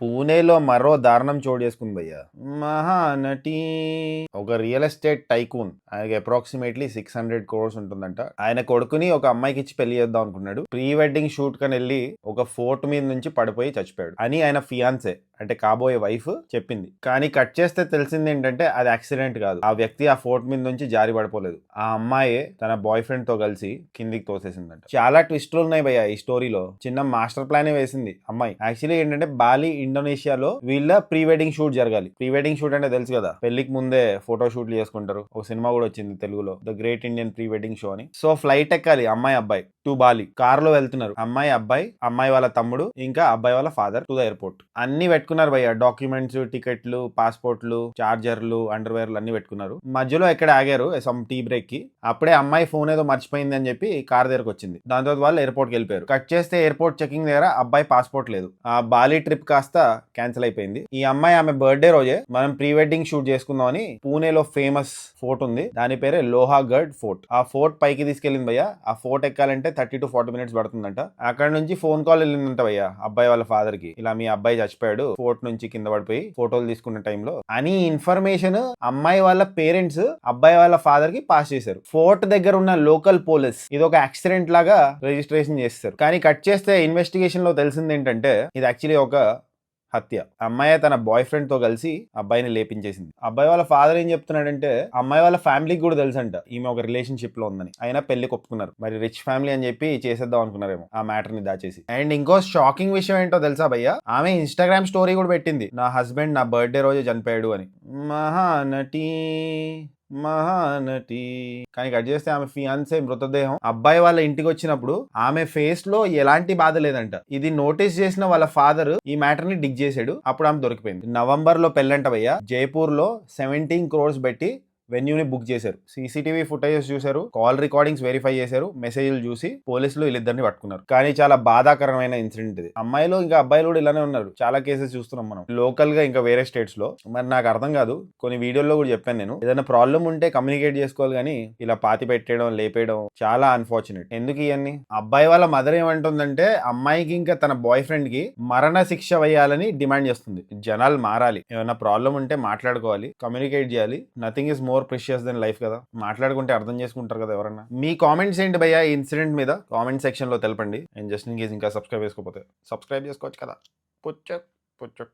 పూణేలో మరో దారుణం చోటు చేసుకుంది భయ్య. మహానటి ఒక రియల్ ఎస్టేట్ టైకూన్. ఆయనకి అప్రాక్సిమేట్లీ 600 crores ఉంటుందంట. ఆయన కొడుకుని ఒక అమ్మాయికి ఇచ్చి పెళ్లి చేద్దాం అనుకున్నాడు. ప్రీ వెడ్డింగ్ షూట్ కని వెళ్ళి ఒక ఫోర్ట్ మీద నుంచి పడిపోయి చచ్చిపోయాడు అని ఆయన ఫియాన్సే అంటే కాబోయే వైఫ్ చెప్పింది. కానీ కట్ చేస్తే తెలిసింది ఏంటంటే అది యాక్సిడెంట్ కాదు. ఆ వ్యక్తి ఆ ఫోర్ట్ మీద నుంచి జారి పడిపోలేదు. ఆ అమ్మాయి తన బాయ్ ఫ్రెండ్ తో కలిసి కిందికి తోసేసిందంట. చాలా ట్విస్టులు ఉన్నాయి భయ్య ఈ స్టోరీలో. చిన్న మాస్టర్ ప్లానే వేసింది అమ్మాయి. యాక్చువల్లీ ఏంటంటే బాలి ఇండోనేషియాలో వీళ్ళ ప్రీ వెడ్డింగ్ షూట్ జరగాలి. ప్రీ వెడ్డింగ్ షూట్ అంటే తెలుసు కదా, పెళ్లికి ముందే ఫోటో షూట్లు చేసుకుంటారు. ఒక సినిమా కూడా వచ్చింది తెలుగులో, the great Indian pre wedding show అని. సో ఫ్లైట్ ఎక్కాలి అమ్మాయి అబ్బాయి టు బాలి. కార్ లో వెళ్తున్నారు అమ్మాయి అబ్బాయి, అమ్మాయి వాళ్ళ తమ్ముడు, ఇంకా అబ్బాయి వాళ్ళ ఫాదర్ టు ద ఎయిర్పోర్ట్. అన్ని పెట్టుకున్నారు భయ్య, డాక్యుమెంట్స్, టికెట్లు, పాస్పోర్ట్లు, చార్జర్లు, అండర్వేర్లు అన్ని పెట్టుకున్నారు. మధ్యలో ఎక్కడ ఆగారు సమ్ టీ బ్రేక్ కి. అప్పుడే అమ్మాయి ఫోన్ ఏదో మర్చిపోయింది అని చెప్పి కార్ దగ్గరకు వచ్చింది. దాని తర్వాత వాళ్ళు ఎయిర్పోర్ట్ కి వెళ్ళిపోయారు. కట్ చేస్తే ఎయిర్పోర్ట్ చెకింగ్ దగ్గర అబ్బాయి పాస్పోర్ట్ లేదు. ఆ బాలి ట్రిప్ కాస్త క్యాన్సిల్ అయిపోయింది. ఈ అమ్మాయి ఆమె బర్త్డే రోజే మనం ప్రీ వెడ్డింగ్ షూట్ చేసుకుందాం అని పూణేలో ఫేమస్ ఫోర్ట్ ఉంది, దాని పేరే లోహాగఢ్ ఫోర్ట్. ఆ ఫోర్ట్ పైకి తీసుకెళ్ళింది భయ్య. ఆ ఫోర్ట్ ఎక్కాలంటే 30 to 40 minutes పడుతుందంట. అక్కడ నుంచి ఫోన్ కాల్ వెళ్ళిందంట భయ్య అబ్బాయి వాళ్ళ ఫాదర్ కి, ఇలా మీ అబ్బాయి చచ్చిపోయాడు ఫోర్ట్ నుంచి కింద పడిపోయి ఫోటోలు తీసుకున్న టైంలో అని ఇన్ఫర్మేషన్ అమ్మాయి వాళ్ళ పేరెంట్స్ అబ్బాయి వాళ్ళ ఫాదర్ కి పాస్ చేశారు. ఫోర్ట్ దగ్గర ఉన్న లోకల్ పోలీస్ ఇది ఒక యాక్సిడెంట్ లాగా రిజిస్ట్రేషన్ చేస్తారు. కానీ కట్ చేస్తే ఇన్వెస్టిగేషన్ లో తెలిసింది ఏంటంటే ఇది యాక్చువల్లీ ఒక హత్య. అమ్మాయి తన బాయ్ ఫ్రెండ్ తో కలిసి అబ్బాయిని లేపించేసింది. అబ్బాయి వాళ్ళ ఫాదర్ ఏం చెప్తున్నాడంటే అమ్మాయి వాళ్ళ ఫ్యామిలీకి కూడా తెలుసంట ఈమె ఒక రిలేషన్షిప్ లో ఉందని. అయినా పెళ్లి ఒప్పుకున్నారు. మరి రిచ్ ఫ్యామిలీ అని చెప్పి చేసేద్దాం అనుకున్నారేమో ఆ మ్యాటర్ ని దాచేసి. అండ్ ఇంకో షాకింగ్ విషయం ఏంటో తెలుసా భయ్య, ఆమె ఇన్స్టాగ్రామ్ స్టోరీ కూడా పెట్టింది, నా హస్బెండ్ నా బర్త్డే రోజు చనిపోయాడు అని. మహానటి మహానటి. కానీ కట్ చేస్తే ఆమె ఫియాన్సే మృతదేహం అబ్బాయి వాళ్ళ ఇంటికి వచ్చినప్పుడు ఆమె ఫేస్ లో ఎలాంటి బాధ లేదంట. ఇది నోటీస్ చేసిన వాళ్ళ ఫాదర్ ఈ మ్యాటర్ ని డిగ్ చేశాడు. అప్పుడు ఆమె దొరికిపోయింది. నవంబర్ లో పెళ్ళంట భయ్య. జైపూర్ లో 17 crores పెట్టి వెన్యూని బుక్ చేశారు. సీసీటీవీ ఫుటేజెస్ చూశారు, కాల్ రికార్డింగ్స్ వెరిఫై చేశారు, మెసేజ్లు చూసి పోలీసులు వీళ్ళిద్దరిని పట్టుకున్నారు. కానీ చాలా బాధాకరమైన ఇన్సిడెంట్ ఇది. అమ్మాయిలు ఇంకా అబ్బాయిలు కూడా ఇలానే ఉన్నారు. చాలా కేసెస్ చూస్తున్నాం మనం లోకల్ గా ఇంకా వేరే స్టేట్స్ లో. మరి నాకు అర్థం కాదు, కొన్ని వీడియోల్లో కూడా చెప్పాను నేను, ఏదైనా ప్రాబ్లం ఉంటే కమ్యూనికేట్ చేసుకోవాలి కానీ ఇలా పాతి పెట్టేయడం లేపేయడం చాలా అన్ఫార్చునేట్. ఎందుకు ఇవన్నీ? అబ్బాయి వాళ్ళ మదర్ ఏమంటుందంటే అమ్మాయికి ఇంకా తన బాయ్ ఫ్రెండ్ కి మరణ శిక్ష వేయాలని డిమాండ్ చేస్తుంది. జనాలు మారాలి, ఏమైనా ప్రాబ్లం ఉంటే మాట్లాడుకోవాలి, కమ్యూనికేట్ చేయాలి. Nothing is more precious than life కదా. మాట్లాడుకుంటే అర్థం చేసుకుంటారు కదా ఎవరన్నా. మీ కామెంట్స్ ఏంటి భయ్యా ఈ ఇన్సిడెంట్ మీద? కామెంట్ సెక్షన్ లో తెలపండి. అండ్ జస్ట్ ఇన్ కేస్ ఇంకా సబ్స్క్రైబ్ చేసుకోకపోతే సబ్స్క్రైబ్ చేసుకోవచ్చు కదా. పుచ్చక్ పుచ్చక్.